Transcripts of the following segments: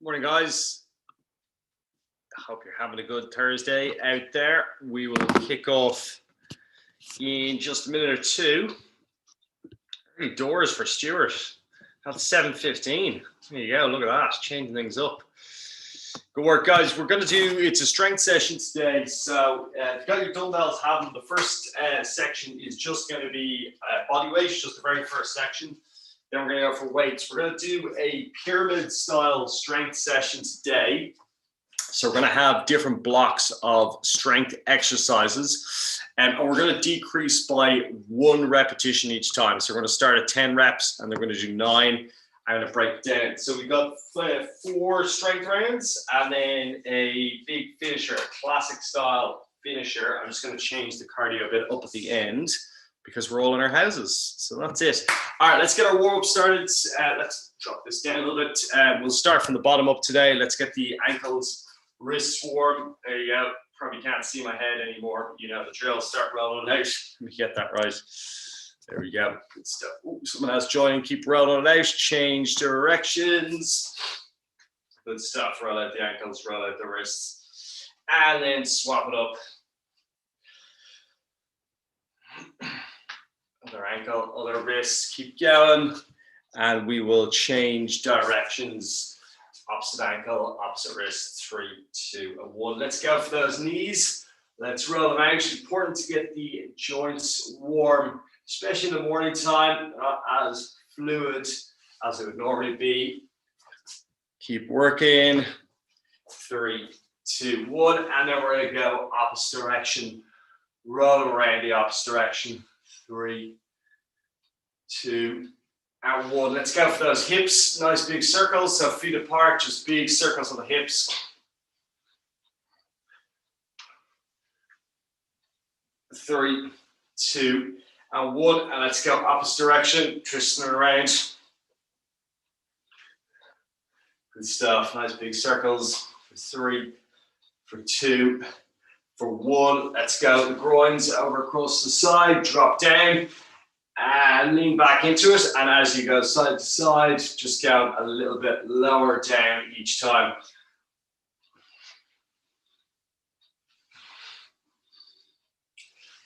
Morning, guys. Hope you're having a good Thursday out there. We will kick off in just a minute or two. Early doors for Stuart. That's 7:15. There you go. Look at that. Changing things up. Good work, guys. We're going to do, it's a strength session today. So if you've got your dumbbells, have them. The first section is just going to be body weight, just the very first section. Then we're going to go for weights. We're going to do a pyramid style strength session today. So we're going to have different blocks of strength exercises, and we're going to decrease by 1 repetition each time. So we're going to start at 10 reps and they're going to do 9. I'm going to break it down. So we've got 4 strength rounds and then a big finisher, a classic style finisher. I'm just going to change the cardio a bit up at the end because we're all in our houses. So that's it. All right, let's get our warm-up started. Let's drop this down a little bit. We'll start from the bottom up today. Let's get the ankles, wrists warm. There you go. Probably can't see my head anymore. You know the drill. Start rolling it out. Let me get that right. There we go. Good stuff. Ooh, someone else joining. Keep rolling it out. Change directions. Good stuff. Roll out the ankles, roll out the wrists. And then swap it up. Other ankle, other wrist. Keep going. And we will change directions. Opposite ankle, opposite wrist. 3, 2, and 1. Let's go for those knees. Let's roll them out. It's important to get the joints warm, especially in the morning time, not as fluid as it would normally be. Keep working. 3, 2, 1. And then we're going to go opposite direction. Roll around the opposite direction. 3, 2, and 1. Let's go for those hips. Nice big circles. So feet apart, just big circles on the hips. 3, 2, and 1. And let's go opposite direction. Twisting around. Good stuff. Nice big circles. For 3, for 2, for 1. Let's go. The groins over across the side. Drop down. And lean back into it. And as you go side to side, just go a little bit lower down each time.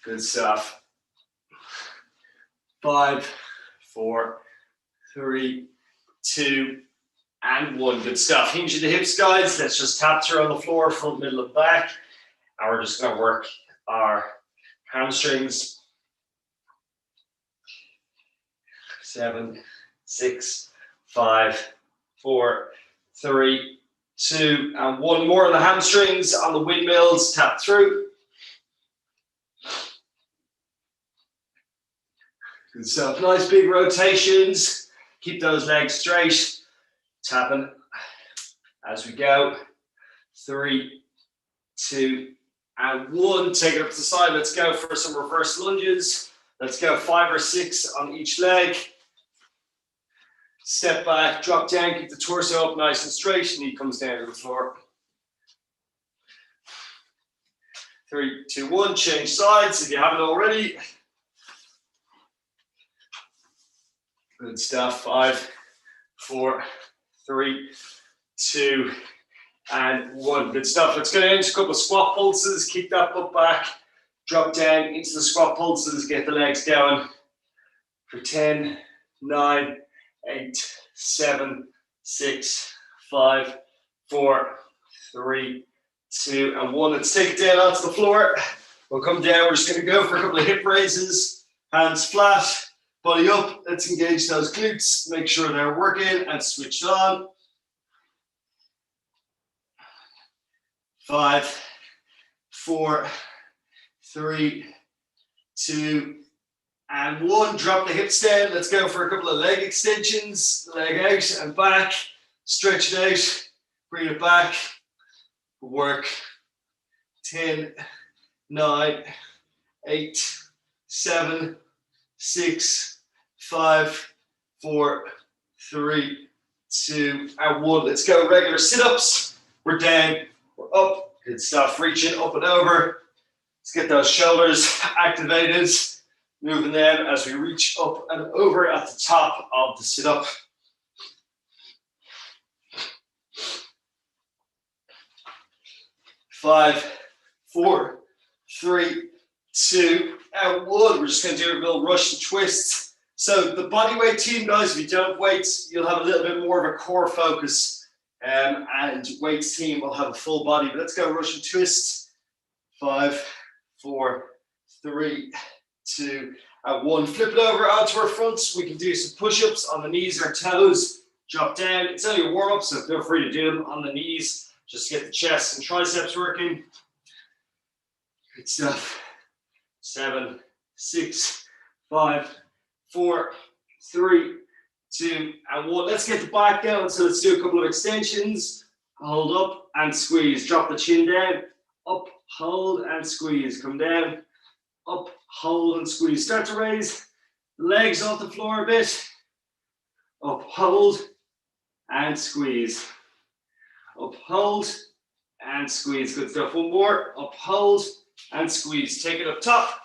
Good stuff. 5, 4, 3, 2, and 1. Good stuff. Hinge the hips, guys. Let's just tap through on the floor, front, middle, and back. And we're just going to work our hamstrings. 7, 6, 5, 4, 3, 2, and 1 more on the hamstrings. On the windmills, tap through. Good stuff. Nice big rotations. Keep those legs straight. Tapping as we go. 3, 2, and 1. Take it up to the side. Let's go for some reverse lunges. Let's go 5 or 6 on each leg. Step back, drop down, keep the torso up nice and straight. Knee comes down to the floor. 3, 2, 1. Change sides if you haven't already. Good stuff. 5, 4, 3, 2, and 1. Good stuff. Let's go into a couple of squat pulses. Keep that butt back. Drop down into the squat pulses. Get the legs going. For 10, 9, 8, 7, 6, 5, 4, 3, 2, and 1. Let's take it down onto the floor. We'll come down. We're just going to go for a couple of hip raises. Hands flat, body up. Let's engage those glutes. Make sure they're working and switched on. 5, 4, 3, 2, and 1. Drop the hips down. Let's go for a couple of leg extensions. Leg out and back. Stretch it out. Bring it back. Work. 10, 9, 8, 7, 6, 5, 4, 3, 2, and 1. Let's go regular sit-ups. We're down. We're up. Good stuff. Reaching up and over. Let's get those shoulders activated. Moving them as we reach up and over at the top of the sit-up. 5, 4, 3, 2, and 1. We're just going to do a little Russian twist. So the body weight team, guys, if you don't have weights, you'll have a little bit more of a core focus. And weights team will have a full body. But let's go Russian twist. 5, 4, 3, 2, and 1. Flip it over onto our fronts. We can do some push-ups on the knees or toes. Drop down. It's only a warm-up, so feel free to do them on the knees. Just get the chest and triceps working. Good stuff. 7, 6, 5, 4, 3, 2, and 1. Let's get the back going. So let's do a couple of extensions. Hold up and squeeze. Drop the chin down. Up, hold and squeeze. Come down. Up, hold and squeeze. Start to raise legs off the floor a bit. Up, hold and squeeze. Up, hold and squeeze. Good stuff. One more. Up, hold and squeeze. Take it up top.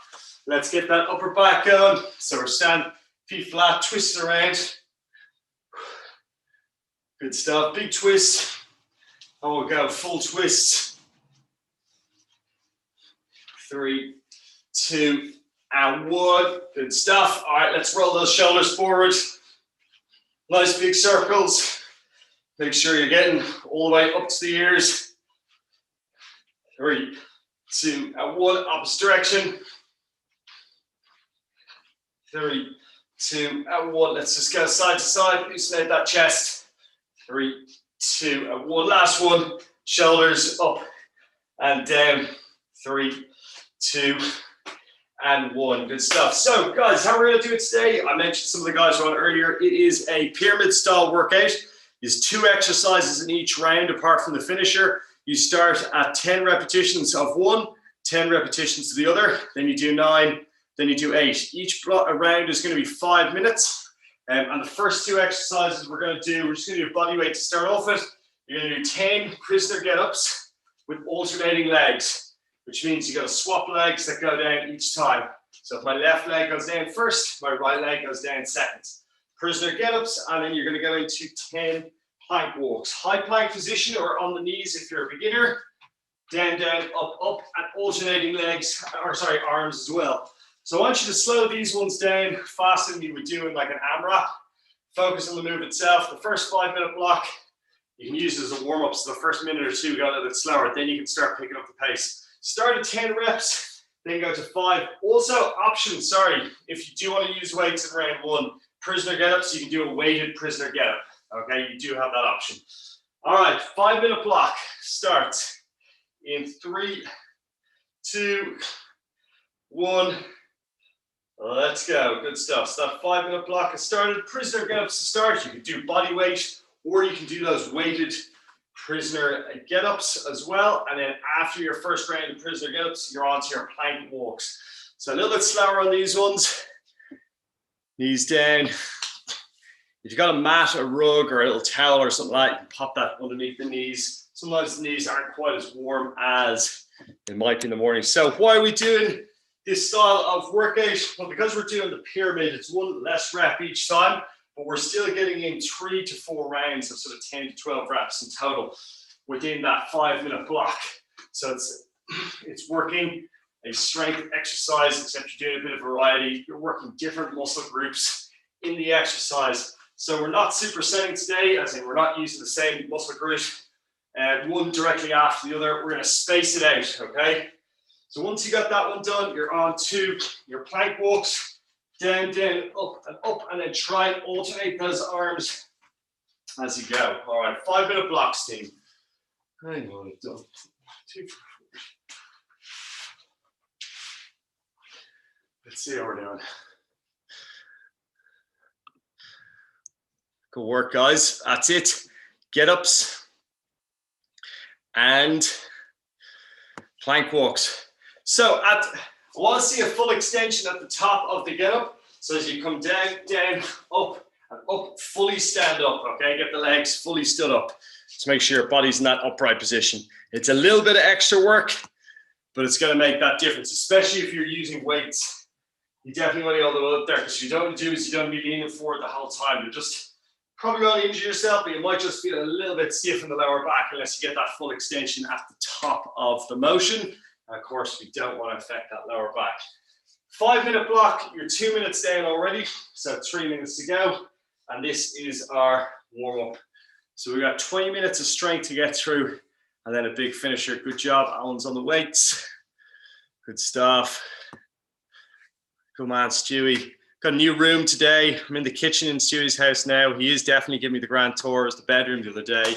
Let's get that upper back going. So we're standing, feet flat, twisting around. Good stuff. Big twist. And we'll go full twist. 3, 2, and 1. Good stuff. All right, let's roll those shoulders forward. Nice big circles. Make sure you're getting all the way up to the ears. 3, 2, and 1. Opposite direction. 3, 2, and 1. Let's just go side to side. Loosen out that chest. 3, 2, and 1. Last one. Shoulders up and down. 3, 2, and 1. Good stuff. So, guys, how we're going to do it today? I mentioned some of the guys were on earlier. It is a pyramid style workout. There's 2 exercises in each round apart from the finisher. You start at 10 repetitions of one, 10 repetitions to the other, then you do 9, then you do 8. Each round is going to be 5 minutes. And the first 2 exercises we're just going to do body weight to start off with. You're going to do 10 prisoner get-ups with alternating legs, which means you got to swap legs that go down each time. So if my left leg goes down first, my right leg goes down second. Prisoner get-ups, and then you're going to go into 10 plank walks. High plank position or on the knees if you're a beginner. Down, down, up, up, and alternating legs, arms as well. So I want you to slow these ones down faster than you would do in like an AMRAP. Focus on the move itself. The first 5-minute block, you can use it as a warm-up. So the first minute or 2, go a little bit slower. Then you can start picking up the pace. Start at 10 reps, then go to 5. Also, options, if you do want to use weights in round 1, prisoner get-ups, you can do a weighted prisoner get-up. Okay, you do have that option. All right, 5-minute block. Start in 3, 2, 1. Let's go. Good stuff. So that 5-minute block has started. Prisoner get-ups to start. You can do body weight, or you can do those weighted prisoner get-ups as well. And then after your first round of prisoner get-ups, you're on to your plank walks. So a little bit slower on these ones. Knees down. If you've got a mat, a rug, or a little towel or something like that, you can pop that underneath the knees. Sometimes the knees aren't quite as warm as it might be in the morning. So why are we doing this style of workout? Well, because we're doing the pyramid, it's 1 less rep each time, but we're still getting in 3 to 4 rounds of sort of 10 to 12 reps in total within that 5-minute block. So it's working a strength exercise, except you're doing a bit of variety. You're working different muscle groups in the exercise. So we're not supersetting today, as in we're not using the same muscle group, one directly after the other. We're going to space it out, okay? So once you got that one done, you're on to your plank walks, down, down, up, and then try and alternate those arms as you go. All right, 5-minute blocks, team. Hang on, I've done 2, 4. Let's see how we're doing. Good work, guys. That's it. Get-ups and plank walks. So I want to see a full extension at the top of the get-up. So as you come down, down, up, and up, fully stand up, okay? Get the legs fully stood up to make sure your body's in that upright position. It's a little bit of extra work, but it's going to make that difference, especially if you're using weights. You definitely want to hold it up there, because what you don't do is you don't be leaning forward the whole time. You're just Probably won't injure yourself, but you might just feel a little bit stiff in the lower back unless you get that full extension at the top of the motion. And of course, we don't want to affect that lower back. 5-minute block, you're 2 minutes down already, so 3 minutes to go. And this is our warm-up. So we've got 20 minutes of strength to get through, and then a big finisher. Good job, Alan's on the weights. Good stuff. Come on, Stewie. Got a new room today. I'm in the kitchen in Stewie's house now. He is definitely giving me the grand tour. It was the bedroom the other day.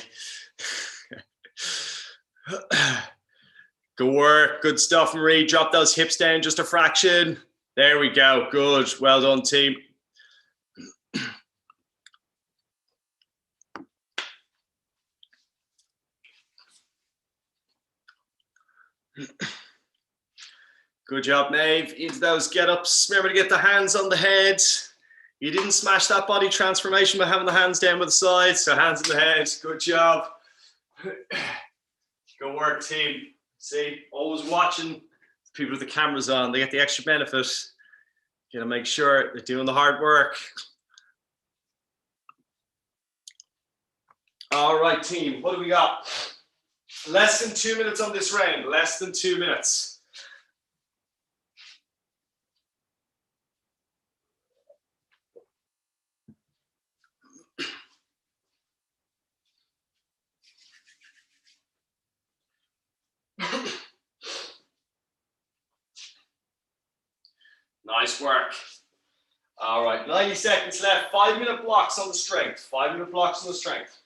Good work. Good stuff, Marie. Drop those hips down just a fraction. There we go. Good. Well done, team. Good job, Maeve. Into those get-ups. Remember to get the hands on the head. You didn't smash that body transformation by having the hands down by the sides, so hands in the head. Good job. Good work, team. See, always watching people with the cameras on. They get the extra benefit. You gotta make sure they're doing the hard work. All right, team, what do we got? Less than 2 minutes on this round. Less than 2 minutes. Nice work. All right, 90 seconds left. 5-minute blocks on the strength. 5-minute blocks on the strength.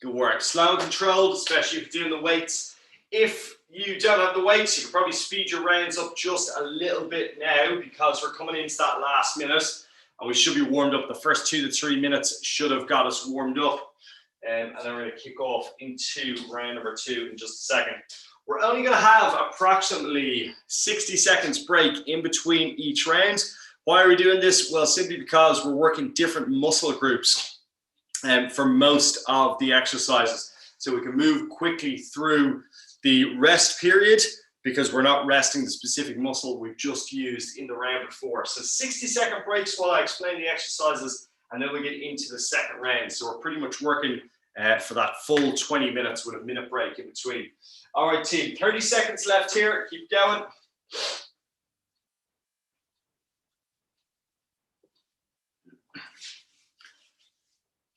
Good work. Slow and controlled, especially if you're doing the weights. If you don't have the weights, you can probably speed your rounds up just a little bit now because we're coming into that last minute and we should be warmed up. The first 2 to 3 minutes should have got us warmed up. And then we're going to kick off into round number 2 in just a second. We're only going to have approximately 60 seconds break in between each round. Why are we doing this? Well, simply because we're working different muscle groups for most of the exercises. So we can move quickly through the rest period because we're not resting the specific muscle we've just used in the round before. So 60-second breaks while I explain the exercises, and then we get into the second round. So we're pretty much working for that full 20 minutes with a minute break in between. All right, team, 30 seconds left here. Keep going.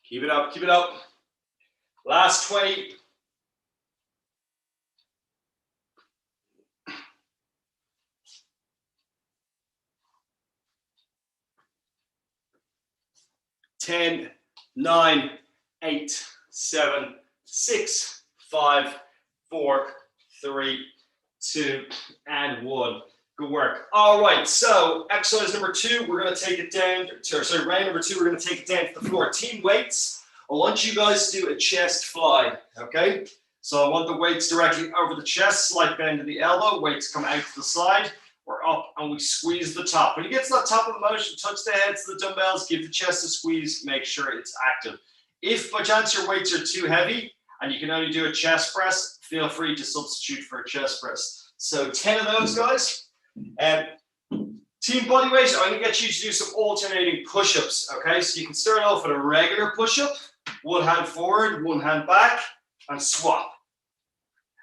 Keep it up, keep it up. Last 20. Ten, 9, 8, 7, 6, 5, 4, 3, 2, and 1. Good work. All right, so exercise number 2, we're going to take it down. Sorry, round number 2, we're going to take it down to the floor. Team weights. I want you guys to do a chest fly, okay? So I want the weights directly over the chest, slight bend of the elbow, weights come out to the side. We're up and we squeeze the top. When you get to that top of the motion, touch the heads of the dumbbells, give the chest a squeeze, make sure it's active. If by chance your weights are too heavy and you can only do a chest press, feel free to substitute for a chest press. So 10 of those, guys. Team body weight, I'm going to get you to do some alternating push-ups, okay? So you can start off with a regular push-up, one hand forward, one hand back, and swap,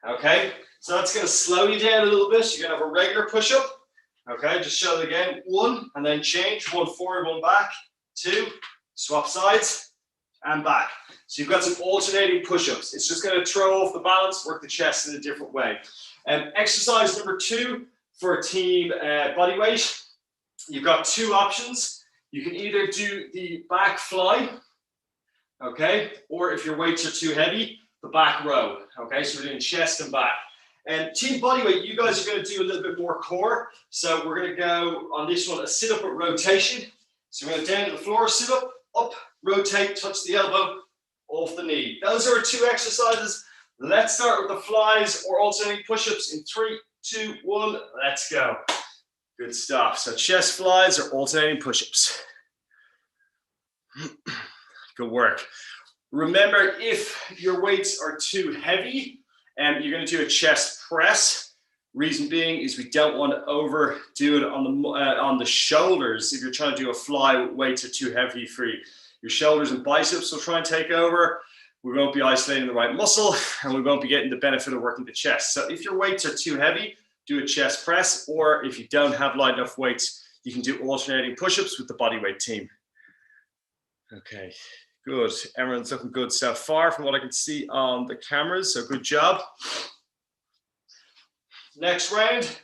okay? So that's going to slow you down a little bit. You're going to have a regular push-up, okay? Just show it again. 1, and then change. 1 forward, 1 back. 2, swap sides, and back. So you've got some alternating push-ups. It's just going to throw off the balance, work the chest in a different way. Exercise number 2 for team body weight. You've got 2 options. You can either do the back fly, okay? Or if your weights are too heavy, the back row, okay? So we're doing chest and back. And team bodyweight, you guys are going to do a little bit more core. So we're going to go on this one, a sit-up with rotation. So we're going to down to the floor, sit up, rotate, touch the elbow, off the knee. Those are our 2 exercises. Let's start with the flies or alternating push-ups in 3, 2, 1. Let's go. Good stuff. So chest flies or alternating push-ups. Good work. Remember, if your weights are too heavy, you're going to do a chest press. Reason being is we don't want to overdo it on the shoulders. If you're trying to do a fly, weights are too heavy for you. Your shoulders and biceps will try and take over. We won't be isolating the right muscle, and we won't be getting the benefit of working the chest. So if your weights are too heavy, do a chest press, or if you don't have light enough weights, you can do alternating push-ups with the bodyweight team. Okay, good. Everyone's looking good so far from what I can see on the cameras, so good job. Next round,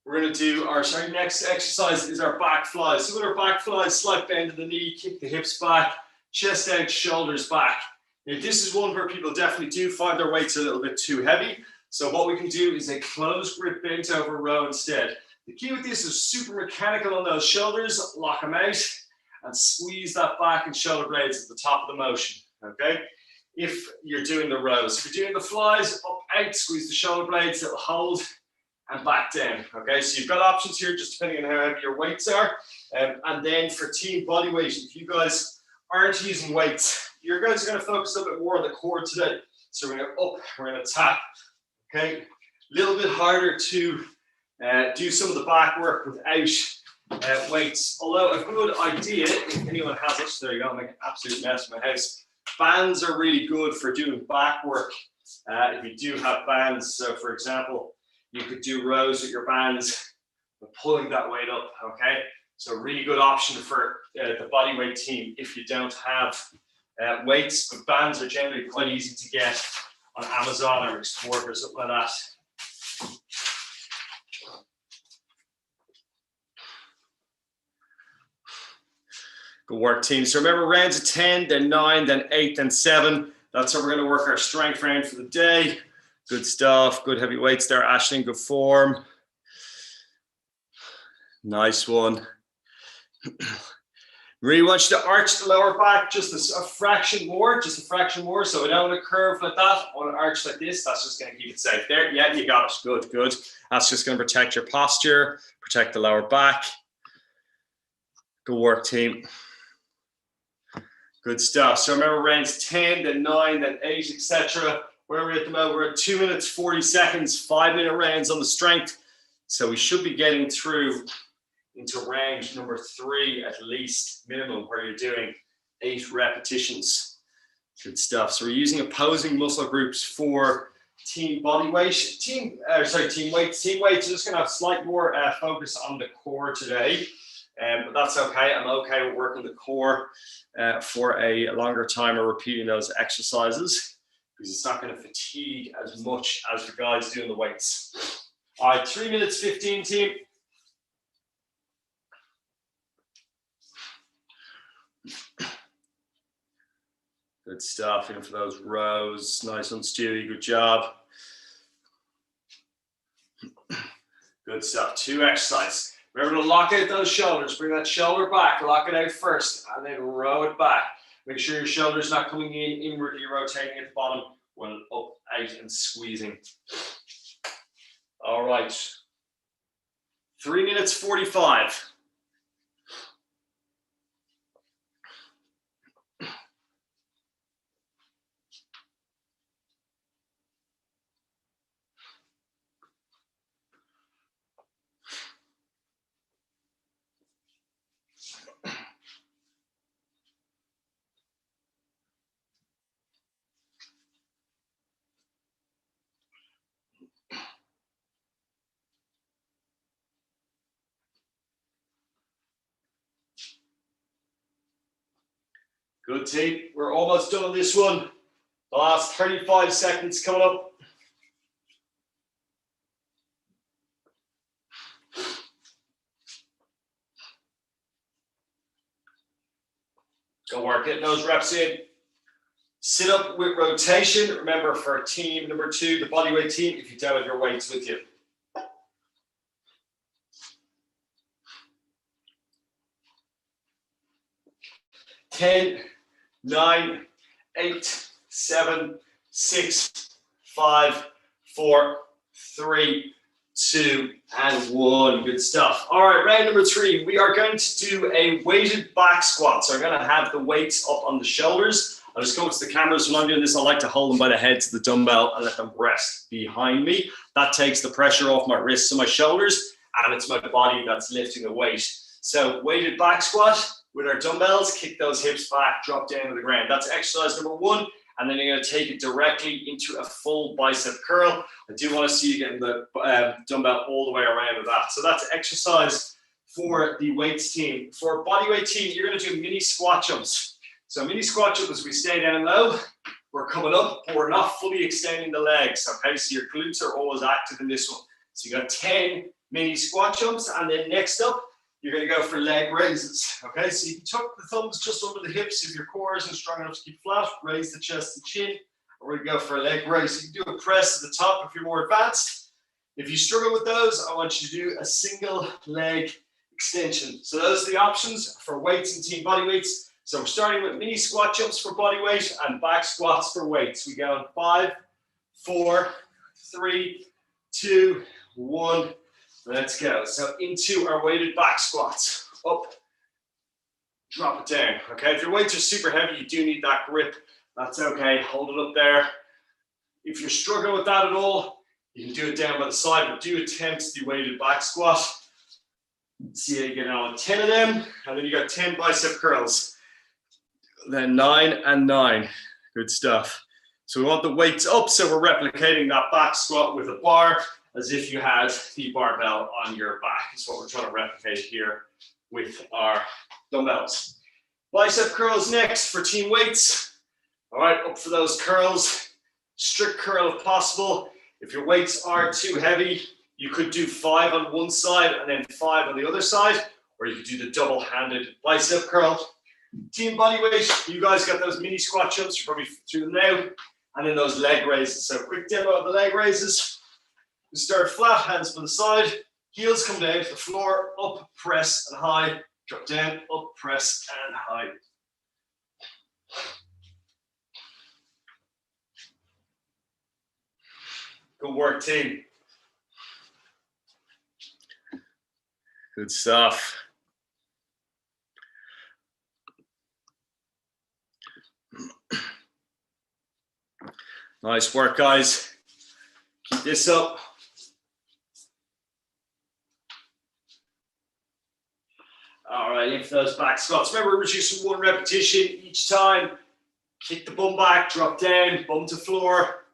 we're going to do our next exercise is our back flies. So with our back flies, slight bend of the knee, kick the hips back, chest out, shoulders back. Now, this is one where people definitely do find their weights a little bit too heavy. So what we can do is a closed grip bent over row instead. The key with this is super mechanical on those shoulders, lock them out and squeeze that back and shoulder blades at the top of the motion, okay? If you're doing the rows. If you're doing the flies, up, out, squeeze the shoulder blades, it'll hold and back down, okay? So you've got options here just depending on how heavy your weights are. And then for team body weight, if you guys aren't using weights, your guys are gonna focus a little bit more on the core today. So we're gonna up, we're gonna tap, okay? A little bit harder to do some of the back work without weights. Although a good idea, if anyone has it, there you go, make an absolute mess of my house. Bands are really good for doing back work. If you do have bands, so for example, you could do rows with your bands, pulling that weight up, okay? So really good option for the bodyweight team if you don't have weights, but bands are generally quite easy to get on Amazon or Export or something like that. Good work, team. So remember, rounds of 10, then 9, then 8, then 7. That's how we're going to work our strength round for the day. Good stuff. Good heavy weights there, Aisling. Good form. Nice one. Really want you to arch the lower back just a fraction more, So I don't want to curve like that. I want to arch like this. That's just going to keep it safe there. Yeah, you got it. Good, good. That's just going to protect your posture, protect the lower back. Good work, team. Good stuff. So remember, rounds 10, then 9, then 8, etc. Where are we at the moment? We're at 2 minutes, 40 seconds, 5-minute rounds on the strength. So we should be getting through into round number 3 at least, minimum, where you're doing 8 repetitions. Good stuff. So we're using opposing muscle groups for team body weight. Team weights. Team weights are just going to have slight more focus on the core today. But that's okay. I'm okay with working the core for a longer time or repeating those exercises because it's not going to fatigue as much as the guys doing the weights. All right, 3 minutes 15, team. Good stuff. In for those rows. Nice one, Stewie. Good job. Good stuff. 2 exercises. Remember to lock out those shoulders. Bring that shoulder back. Lock it out first, and then row it back. Make sure your shoulder's not coming in inwardly, rotating at the bottom. When up, out, and squeezing. All right. 3 minutes 45. Good, team. We're almost done on this one. The last 35 seconds coming up. Go work, getting those reps in. Sit up with rotation. Remember, for team number 2, the bodyweight team, if you don't have your weights with you. 10, 9, 8, 7, 6, 5, 4, 3, 2, and 1. Good stuff. All right, round number 3. We are going to do a weighted back squat. So we're going to have the weights up on the shoulders. I'll just go to the cameras when I'm doing this. I like to hold them by the heads of the dumbbell and let them rest behind me. That takes the pressure off my wrists and my shoulders, and it's my body that's lifting the weight. So weighted back squat with our dumbbells, kick those hips back, drop down to the ground. That's exercise number 1. And then you're going to take it directly into a full bicep curl. I do want to see you getting the dumbbell all the way around with that. So that's exercise for the weights team. For bodyweight team, you're going to do mini squat jumps. So mini squat jumps, we stay down low. We're coming up, but we're not fully extending the legs. Okay, so your glutes are always active in this one. So you got 10 mini squat jumps, and then next up, you're going to go for leg raises. Okay, so you can tuck the thumbs just under the hips if your core isn't strong enough to keep flat. Raise the chest and chin. We're going to go for a leg raise. You can do a press at the top if you're more advanced. If you struggle with those, I want you to do a single leg extension. So those are the options for weights and team body weights. So we're starting with mini squat jumps for body weight and back squats for weights. We go in 5, 4, 3, 2, 1. Let's go. So into our weighted back squats. Up, drop it down. Okay, if your weights are super heavy, you do need that grip. That's okay. Hold it up there. If you're struggling with that at all, you can do it down by the side, but do attempt the weighted back squat. See how you get on 10 of them, and then you got 10 bicep curls. Then 9 and 9. Good stuff. So we want the weights up, so we're replicating that back squat with a bar, as if you had the barbell on your back. Is what we're trying to replicate here with our dumbbells. Bicep curls next for team weights. All right, up for those curls. Strict curl if possible. If your weights are too heavy, you could do 5 on one side and then 5 on the other side, or you could do the double-handed bicep curl. Team body weight, you guys got those mini squat jumps, you're probably through them now, and then those leg raises. So quick demo of the leg raises. We start flat, hands by the side, heels come down to the floor, up, press and high, drop down, up, press and high. Good work, team. Good stuff. Nice work, guys. Keep this up. All right, in for those back squats. Remember, we're reducing 1 repetition each time. Kick the bum back, drop down, bum to floor.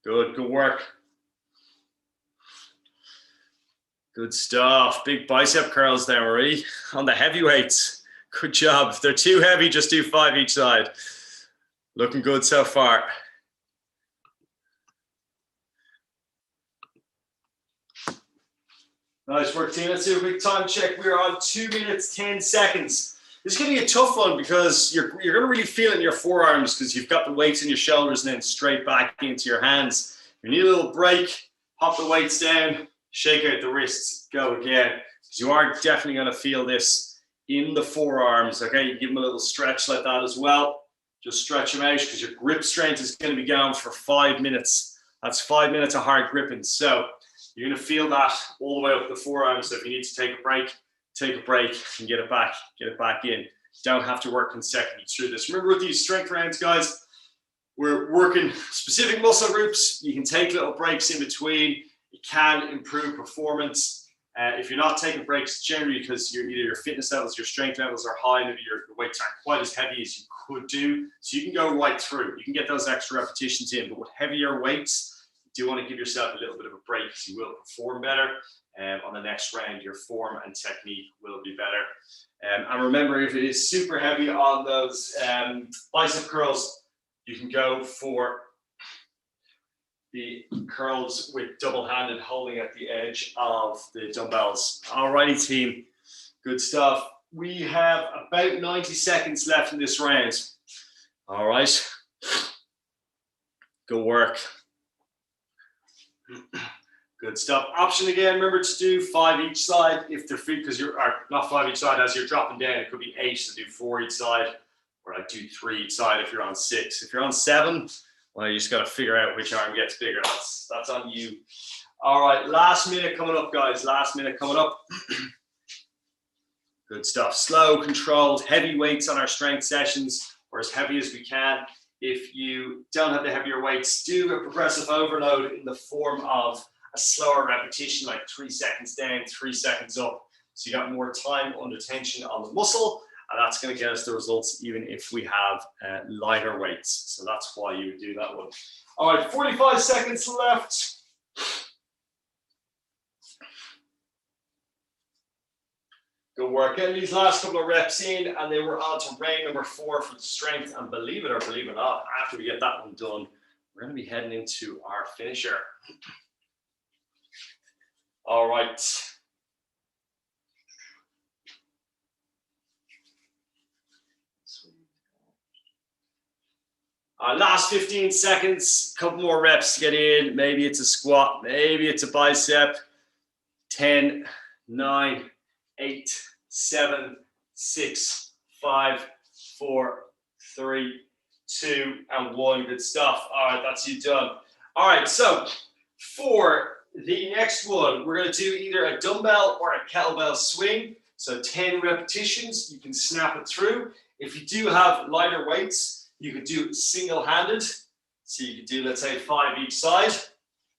Good work. Good stuff. Big bicep curls there, Marie, on the heavyweights. Good job. If they're too heavy, just do 5 each side. Looking good so far. Nice work, team. Let's do a quick time check. We're on 2 minutes, 10 seconds. This is going to be a tough one because you're going to really feel it in your forearms because you've got the weights in your shoulders and then straight back into your hands. You need a little break, pop the weights down, shake out the wrists, go again. Because you are definitely going to feel this in the forearms, okay? You give them a little stretch like that as well. Just stretch them out because your grip strength is going to be going for 5 minutes. That's 5 minutes of hard gripping. So you're going to feel that all the way up the forearms. So if you need to take a break and get it back in. Don't have to work consecutively through this. Remember with these strength rounds, guys, we're working specific muscle groups. You can take little breaks in between. It can improve performance. If you're not taking breaks, generally because either your fitness levels, your strength levels are high, maybe your weights aren't quite as heavy as you could do. So you can go right through. You can get those extra repetitions in, but with heavier weights, you do want to give yourself a little bit of a break because you will perform better. On the next round, your form and technique will be better. And remember, if it is super heavy on those bicep curls, you can go for the curls with double-handed holding at the edge of the dumbbells. Alrighty, team. Good stuff. We have about 90 seconds left in this round. All right. Good work. Good stuff. Option again, remember to do 5 each side if they're free, because you're not 5 each side as you're dropping down. It could be 8 to do 4 each side, or like do 3 each side if you're on 6. If you're on 7, well, you just got to figure out which arm gets bigger. That's on you. All right, last minute coming up, guys. Last minute coming up. Good stuff. Slow, controlled, heavy weights on our strength sessions, or as heavy as we can. If you don't have the heavier weights, do a progressive overload in the form of a slower repetition, like 3 seconds down, 3 seconds up. So you got more time under tension on the muscle, and that's going to get us the results even if we have lighter weights. So that's why you would do that one. All right, 45 seconds left. Good work. Getting these last couple of reps in, and then we're on to round number 4 for the strength. And believe it or believe it not, after we get that one done, we're going to be heading into our finisher. All right. Last 15 seconds, couple more reps to get in. Maybe it's a squat, maybe it's a bicep. 10, 9, 8, 7, 6, 5, 4, 3, 2, and 1. Good stuff. All right, that's you done. All right, so for the next one, we're going to do either a dumbbell or a kettlebell swing. So 10 repetitions, you can snap it through. If you do have lighter weights, you could do single-handed. So you could do, let's say, 5 each side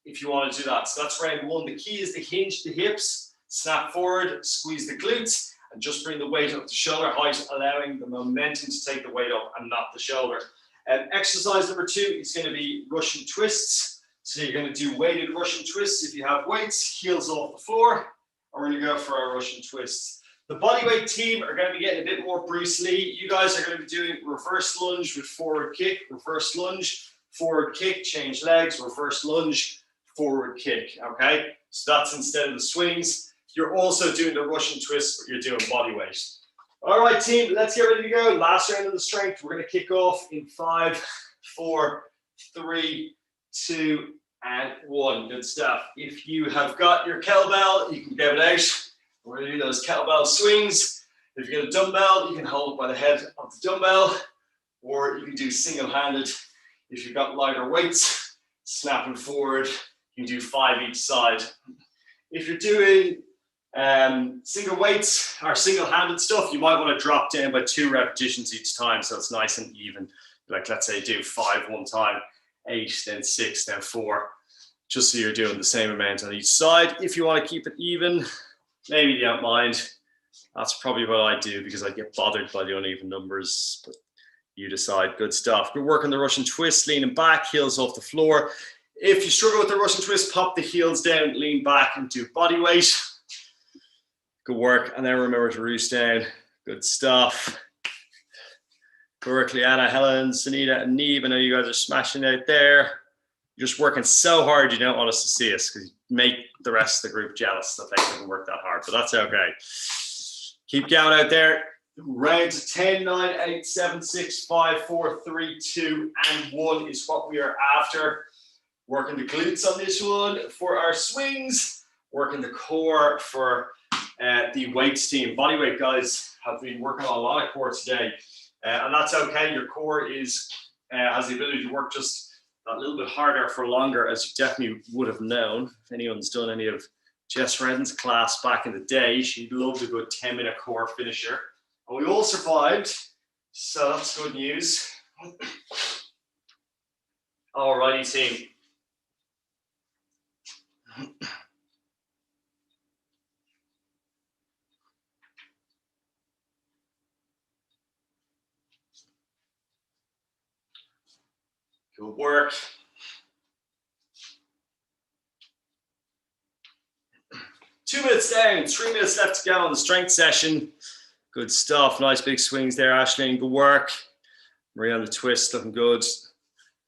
if you want to do that. So that's round 1. The key is to hinge the hips, snap forward, squeeze the glutes, and just bring the weight up to shoulder height, allowing the momentum to take the weight up and not the shoulder. Exercise number 2 is going to be Russian twists. So you're going to do weighted Russian twists if you have weights, heels off the floor, and we're going to go for our Russian twists. The bodyweight team are going to be getting a bit more Bruce Lee. You guys are going to be doing reverse lunge with forward kick, reverse lunge, forward kick, change legs, reverse lunge, forward kick, okay? So that's instead of the swings. You're also doing the Russian twist, but you're doing body weight. All right, team, let's get ready to go. Last round of the strength. We're going to kick off in 5, 4, 3, 2, and 1. Good stuff. If you have got your kettlebell, you can get it out. We're going to do those kettlebell swings. If you get a dumbbell, you can hold it by the head of the dumbbell, or you can do single-handed. If you've got lighter weights, snapping forward, you can do 5 each side. If you're doing single weights or single-handed stuff, you might want to drop down by 2 repetitions each time, so it's nice and even. Like, let's say do 5 one time, 8, then 6, then 4, just so you're doing the same amount on each side. If you want to keep it even, maybe you don't mind. That's probably what I do because I get bothered by the uneven numbers, but you decide. Good stuff. Good work on the Russian twist, leaning back, heels off the floor. If you struggle with the Russian twist, pop the heels down, lean back and do body weight. Good work. And then remember to roost down. Good stuff. Good work, Liana, Helen, Sunita, and Neve. I know you guys are smashing out there. You're just working so hard you don't want us to see us because you make the rest of the group jealous that they haven't worked that hard, but that's okay. Keep going out there. Round to 10, 9, 8, 7, 6, 5, 4, 3, 2, and 1 is what we are after. Working the glutes on this one for our swings. Working the core for the weights team. Bodyweight guys have been working on a lot of core today, and that's okay. Your core is has the ability to work just a little bit harder for longer, as you definitely would have known. If anyone's done any of Jess Redden's class back in the day, she loved a good 10-minute core finisher. And we all survived, so that's good news. Alrighty, team. Good work. Two minutes down, 3 minutes left to go on the strength session. Good stuff. Nice big swings there, Aisling. Good work. Marie on the twist, looking good.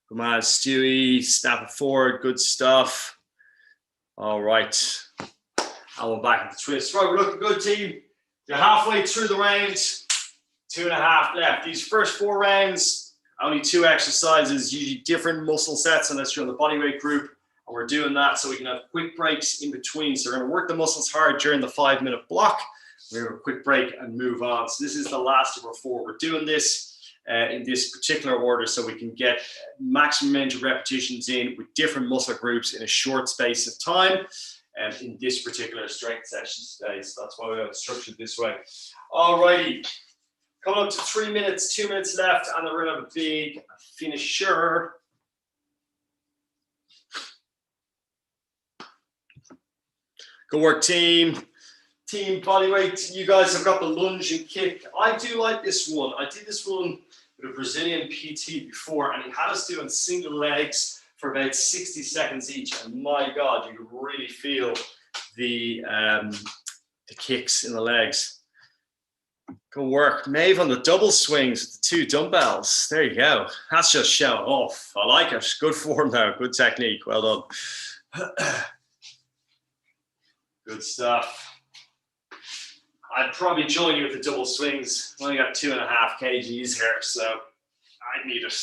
Good man, Stewie. Snap it forward. Good stuff. All right. And we're back at the twist. Right, we're looking good, team. You're halfway through the round. 2.5 left. These first 4 rounds, only 2 exercises, usually different muscle sets unless you're in the bodyweight group. And we're doing that so we can have quick breaks in between. So we're going to work the muscles hard during the 5-minute block. We have a quick break and move on. So this is the last of our 4. We're doing this in this particular order so we can get maximum amount of repetitions in with different muscle groups in a short space of time in this particular strength session today. So that's why we have it structured this way. Alrighty, coming up to 3 minutes, 2 minutes left, and then we're gonna have a big finisher. Good work, team. Team bodyweight, you guys have got the lunge and kick. I do like this one. I did this one with a Brazilian PT before, and he had us doing single legs for about 60 seconds each. And my God, you can really feel the kicks in the legs. Good work. Maeve on the double swings with the 2 dumbbells. There you go. That's just showing off. I like it. Good form now. Good technique. Well done. Good stuff. I'd probably join you with the double swings. I only got 2.5 kgs here, so I need it.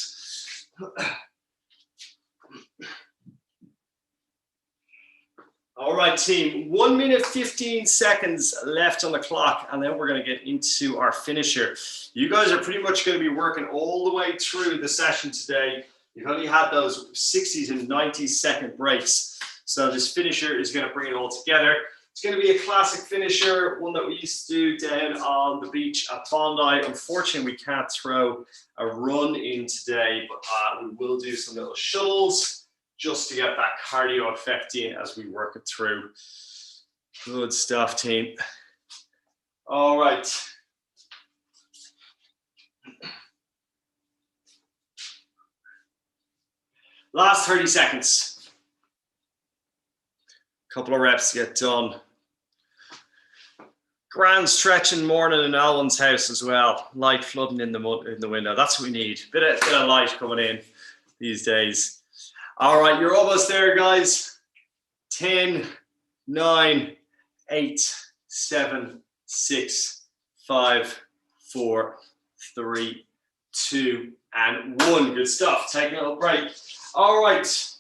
All right, team. 1 minute, 15 seconds left on the clock, and then we're going to get into our finisher. You guys are pretty much going to be working all the way through the session today. You've only had those 60 to 90 second breaks. So this finisher is going to bring it all together. It's going to be a classic finisher, one that we used to do down on the beach at Bondi. Unfortunately, we can't throw a run in today, but we will do some little shuttles just to get that cardio effect in as we work it through. Good stuff, team. All right. Last 30 seconds. Couple of reps to get done. Grand stretching morning in Alan's house as well. Light flooding in the window. That's what we need. Bit of light coming in these days. All right, you're almost there, guys. 10, 9, 8, 7, 6, 5, 4, 3, 2, and 1. Good stuff. Taking a little break. All right.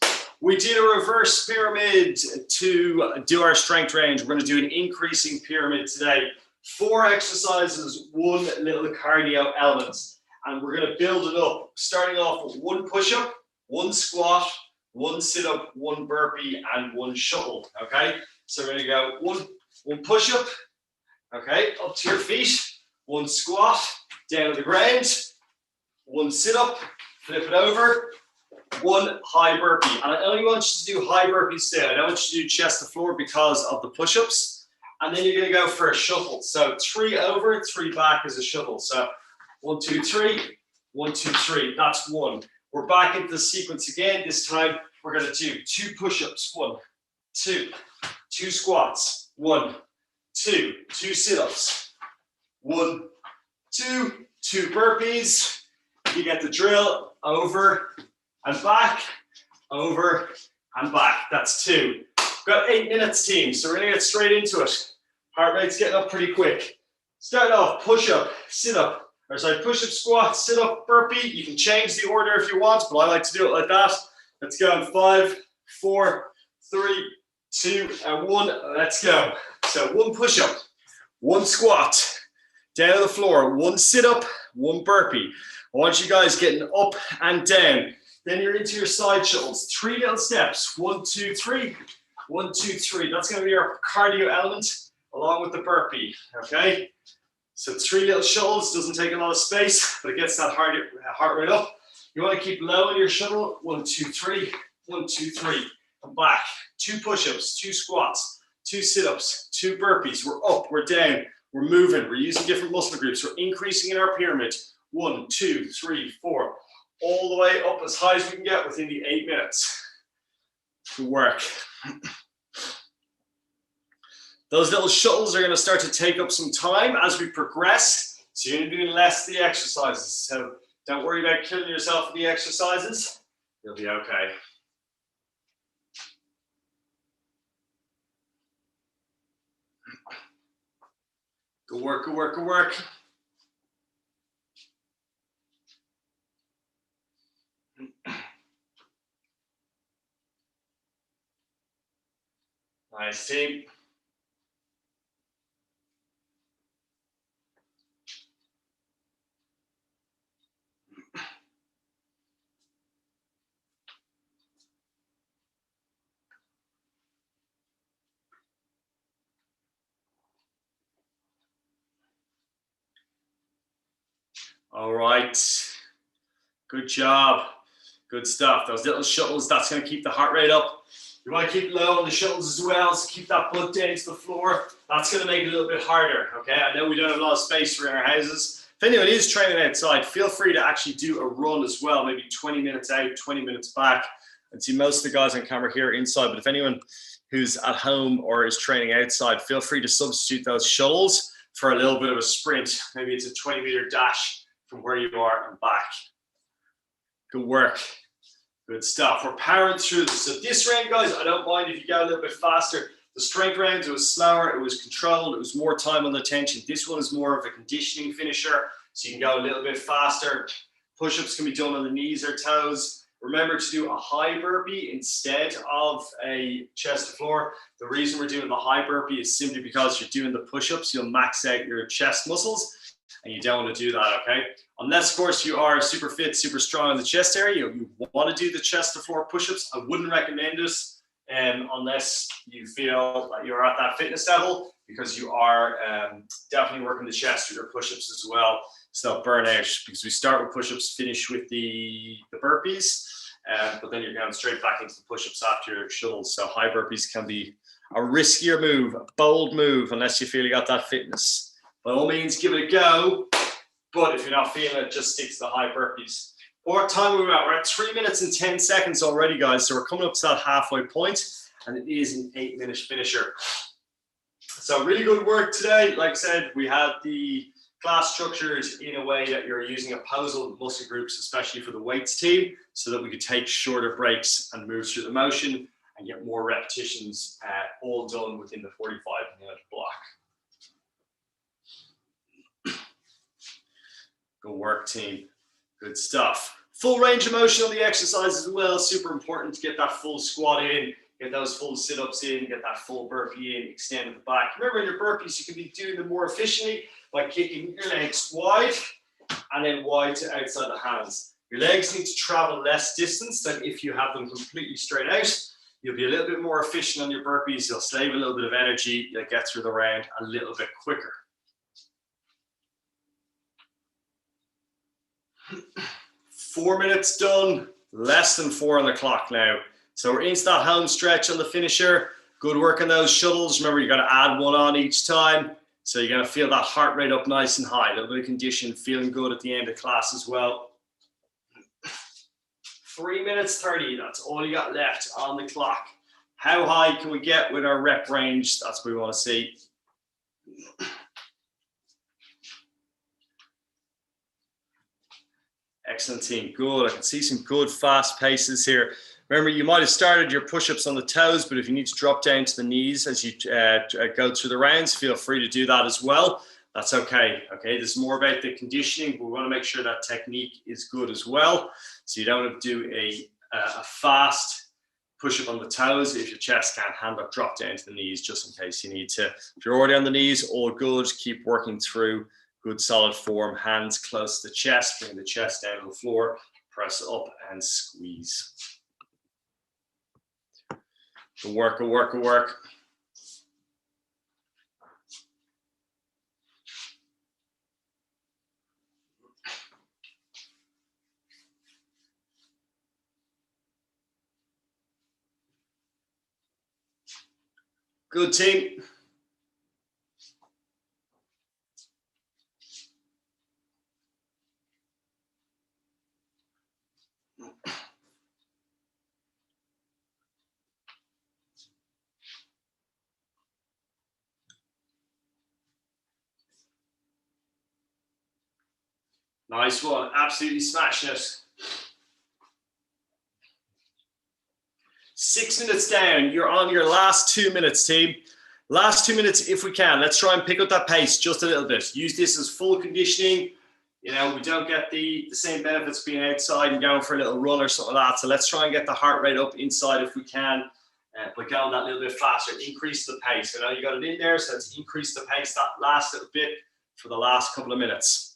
We did a reverse pyramid to do our strength range. We're going to do an increasing pyramid today. 4 exercises, 1 little cardio element. And we're going to build it up, starting off with 1 push-up, 1 squat, 1 sit-up, 1 burpee, and 1 shuttle, okay? So we're going to go one push-up, okay, up to your feet, 1 squat, down to the ground, 1 sit-up, flip it over, 1 high burpee. And I only want you to do high burpees today. I don't want you to do chest to floor because of the push-ups. And then you're going to go for a shuffle. So 3 over, 3 back is a shuffle. So 1, 2, 3, 1, 2, 3. That's 1. We're back into the sequence again. This time we're going to do 2 push-ups. 1, 2, 2 squats. 1, 2, 2 sit-ups. 1, 2, 2 burpees. You get the drill. Over and back, over and back. That's 2. Got 8 minutes, team, so we're going to get straight into it. Heart rate's getting up pretty quick. Start off, push-up, sit-up, push-up, squat, sit-up, burpee. You can change the order if you want, but I like to do it like that. Let's go in 5, 4, 3, 2, and 1. Let's go. So 1 push-up, 1 squat, down to the floor, 1 sit-up, 1 burpee. I want you guys getting up and down. Then you're into your side shuttles. 3 little steps. 1, 2, 3. 1, 2, 3. That's going to be our cardio element along with the burpee. Okay? So 3 little shuttles. Doesn't take a lot of space, but it gets that heart rate up. You want to keep low in your shuttle. 1, 2, 3. 1, 2, 3. Come back. 2 push-ups. 2 squats. 2 sit-ups. 2 burpees. We're up. We're down. We're moving. We're using different muscle groups. We're increasing in our pyramid. 1, 2, 3, 4. All the way up as high as we can get within the 8 minutes. Good work. Those little shuttles are going to start to take up some time as we progress. So you're going to be doing less of the exercises. So don't worry about killing yourself with the exercises. You'll be okay. Good work, good work, good work. Nice, team. All right. Good job. Good stuff. Those little shuttles, that's going to keep the heart rate up. You want to keep low on the shuttles as well, so keep that blood down to the floor. That's going to make it a little bit harder, okay? I know we don't have a lot of space for our houses. If anyone is training outside, feel free to actually do a run as well, maybe 20 minutes out, 20 minutes back. I see most of the guys on camera here inside, but if anyone who's at home or is training outside, feel free to substitute those shuttles for a little bit of a sprint. Maybe it's a 20-meter dash from where you are and back. Good work. Good stuff. We're powering through this. So this round, guys, I don't mind if you go a little bit faster. The strength rounds, it was slower, it was controlled, it was more time on the tension. This one is more of a conditioning finisher, so you can go a little bit faster. Push-ups can be done on the knees or toes. Remember to do a high burpee instead of a chest to floor. The reason we're doing the high burpee is simply because you're doing the push-ups, you'll max out your chest muscles, and you don't want to do that, okay? Unless, of course, you are super fit, super strong in the chest area, you want to do the chest to floor push-ups. I wouldn't recommend it unless you feel that you're at that fitness level, because you are definitely working the chest with your push-ups as well, so burn out, because we start with push-ups, finish with the burpees, but then you're going straight back into the push-ups after your shuttles. So high burpees can be a riskier move, a bold move, unless you feel you got that fitness. By all means, give it a go, but if you're not feeling it, just stick to the high burpees. What time are we at? We're at 3 minutes and 10 seconds already, guys, so we're coming up to that halfway point, and it is an 8-minute finisher. So really good work today. Like I said, we had the class structured in a way that you're using opposable muscle groups, especially for the weights team, so that we could take shorter breaks and move through the motion and get more repetitions all done within the 45-minute block. Good work, team. Good stuff. Full range of motion on the exercise as well. Super important to get that full squat in, get those full sit-ups in, get that full burpee in, extend at the back. Remember, in your burpees, you can be doing them more efficiently by kicking your legs wide and then wide to outside the hands. Your legs need to travel less distance than if you have them completely straight out. You'll be a little bit more efficient on your burpees. You'll save a little bit of energy. You'll get through the round a little bit quicker. 4 minutes done, less than 4 on the clock now. So we're into that home stretch on the finisher. Good work on those shuttles. Remember, you got to add one on each time. So you're going to feel that heart rate up nice and high. A little bit of condition, feeling good at the end of class as well. 3 minutes 30, that's all you got left on the clock. How high can we get with our rep range? That's what we want to see. Excellent, team. Good. I can see some good fast paces here. Remember, you might have started your push-ups on the toes, but if you need to drop down to the knees as you go through the rounds, feel free to do that as well. That's okay. Okay, this is more about the conditioning, but we want to make sure that technique is good as well. So you don't want to do a fast push-up on the toes if your chest can't handle it. Drop down to the knees just in case you need to. If you're already on the knees, all good. Keep working through. Good solid form, hands close to the chest, bring the chest down to the floor, press up and squeeze. Good work, good work, good work. Good, team. Nice one, absolutely smashing it. 6 minutes down, you're on your last 2 minutes, team. Last 2 minutes if we can. Let's try and pick up that pace just a little bit. Use this as full conditioning. You know, we don't get the same benefits being outside and going for a little run or something like that. So let's try and get the heart rate up inside if we can, by going that little bit faster. Increase the pace. I know you got it in there, so let's increase the pace that last little bit for the last couple of minutes.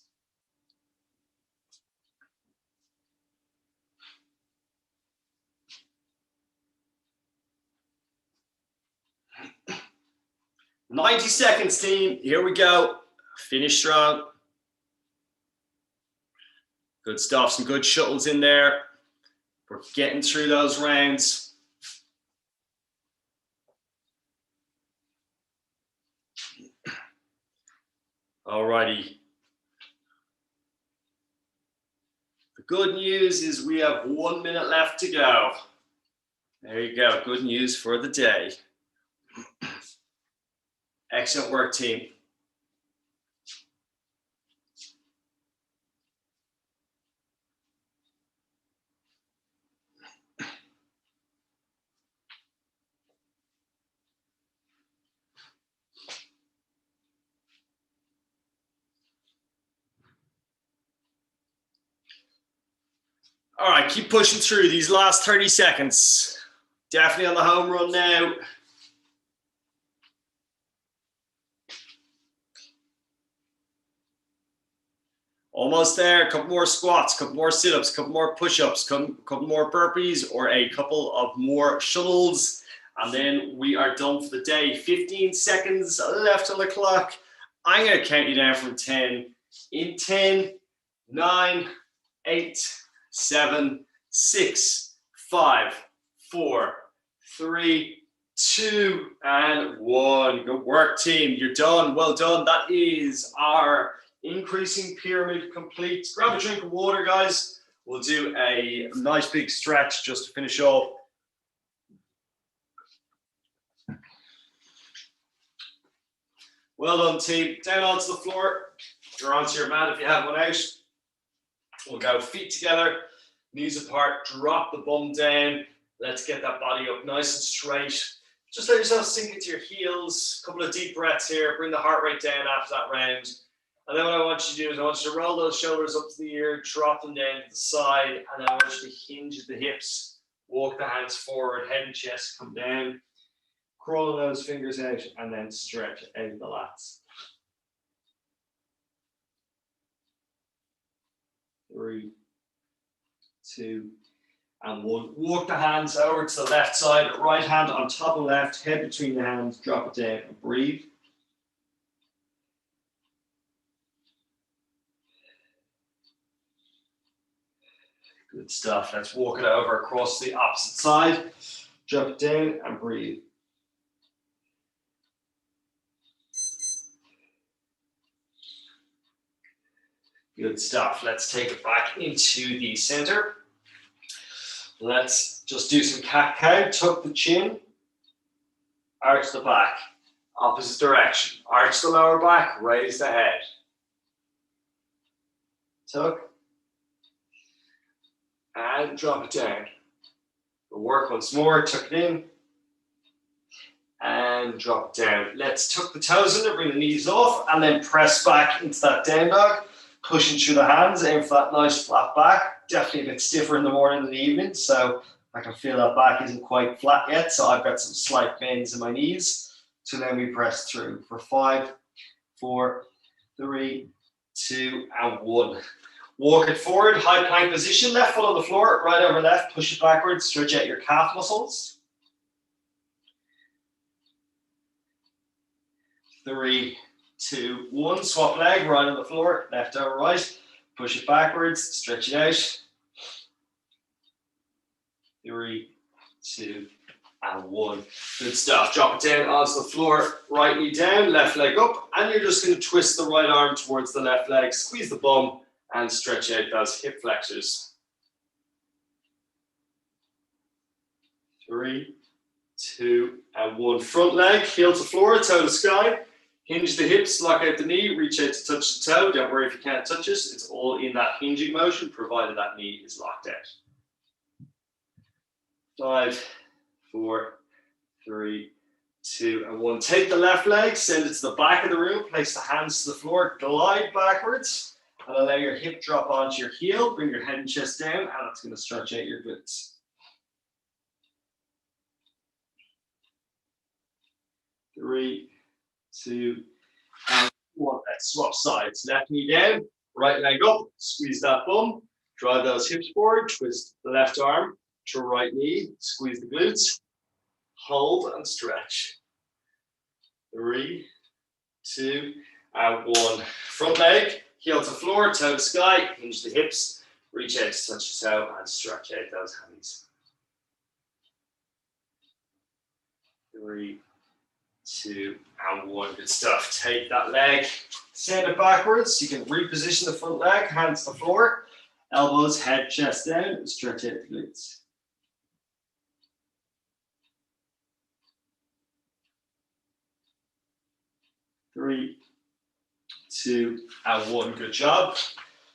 "90 seconds, team. Here we go. Finish strong. Good stuff. Some good shuttles in there. We're getting through those rounds. Alrighty. The good news is we have 1 minute left to go. There you go. Good news for the day. Excellent work, team. All right, keep pushing through these last 30 seconds. Definitely on the home run now. Almost there. A couple more squats, a couple more sit-ups, a couple more push-ups, a couple more burpees, or a couple of more shuttles. And then we are done for the day. 15 seconds left on the clock. I'm going to count you down from 10. In 10, 9, 8, 7, 6, 5, 4, 3, 2, and 1. Good work, team. You're done. Well done. That is our increasing pyramid complete. Grab a drink of water, guys. We'll do a nice big stretch just to finish off. Well done, team. Down onto the floor. Or onto your mat if you have one out. We'll go feet together, knees apart, drop the bum down. Let's get that body up nice and straight. Just let yourself sink into your heels. A couple of deep breaths here. Bring the heart rate down after that round. And then what I want you to do is I want you to roll those shoulders up to the ear, drop them down to the side, and then I want you to hinge at the hips. Walk the hands forward, head and chest come down. Crawl those fingers out, and then stretch out the lats. 3, 2, and 1. Walk the hands over to the left side, right hand on top of left, head between the hands, drop it down and breathe. Good stuff. Let's walk it over across the opposite side. Drop it down and breathe. Good stuff. Let's take it back into the center. Let's just do some cat-cow. Tuck the chin. Arch the back. Opposite direction. Arch the lower back. Raise the head. Tuck. And drop it down. We'll work once more. Tuck it in. And drop it down. Let's tuck the toes under. Bring the knees off. And then press back into that down dog. Pushing through the hands, aim for that nice flat back. Definitely a bit stiffer in the morning than the evening, so I can feel that back isn't quite flat yet, so I've got some slight bends in my knees. So then we press through for 5, 4, 3, 2, and 1. Walk it forward, high plank position, left foot on the floor, right over left, push it backwards, stretch out your calf muscles. 3, 2, 1. Swap leg, right on the floor, left over right. Push it backwards, stretch it out. 3, 2, and 1. Good stuff. Drop it down onto the floor, right knee down, left leg up, and you're just going to twist the right arm towards the left leg, squeeze the bum, and stretch out those hip flexors. 3, 2, and 1. Front leg, heel to floor, toe to sky. Hinge the hips, lock out the knee, reach out to touch the toe. Don't worry if you can't touch it. It's all in that hinging motion, provided that knee is locked out. 5, 4, 3, 2, and 1. Take the left leg, send it to the back of the room, place the hands to the floor, glide backwards, and allow your hip drop onto your heel. Bring your head and chest down, and that's going to stretch out your glutes. 3, 2, and 1. Let's swap sides. Left knee down, right leg up, squeeze that bum, drive those hips forward, twist the left arm to right knee, squeeze the glutes, hold and stretch. 3, 2, and 1. Front leg, heel to floor, toe to sky, hinge the hips, Reach out to touch your toe and stretch out those hammies. 3, 2, and 1. Good stuff. Take that leg, send it backwards. You can reposition the front leg, hands to the floor, elbows, head, chest down, stretch out the glutes. 3, 2, and 1. Good job.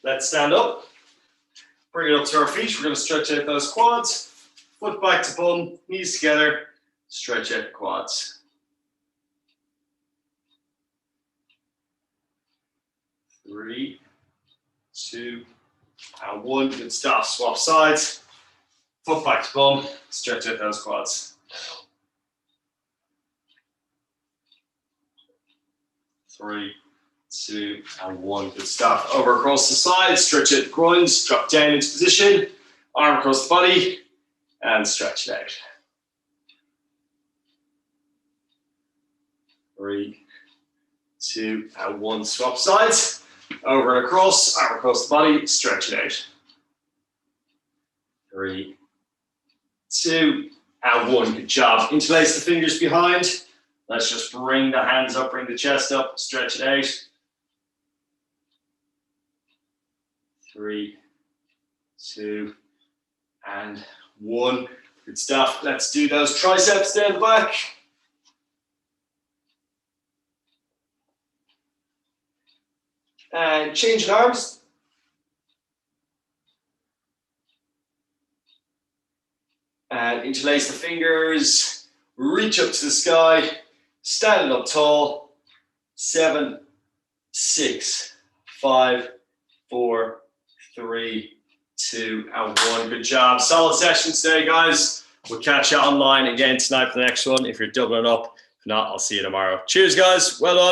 Let's stand up. Bring it up to our feet. We're going to stretch out those quads. Foot back to bum, knees together. Stretch out the quads. 3, 2, and 1. Good stuff. Swap sides. Foot back to bum. Stretch out those quads. 3, 2, and 1. Good stuff. Over across the side. Stretch out the groins. Drop down into position. Arm across the body. And stretch it out. 3, 2, and 1. Swap sides. Over and across. Arm across the body. Stretch it out. 3, 2, and 1. Good job. Interlace the fingers behind. Let's just bring the hands up, bring the chest up, stretch it out. 3, 2, and 1. Good stuff. Let's do those triceps down the back. And change arms. And interlace the fingers. Reach up to the sky. Standing up tall. 7, 6, 5, 4, 3, 2, and 1. Good job. Solid session today, guys. We'll catch you online again tonight for the next one if you're doubling up. If not, I'll see you tomorrow. Cheers, guys. Well done.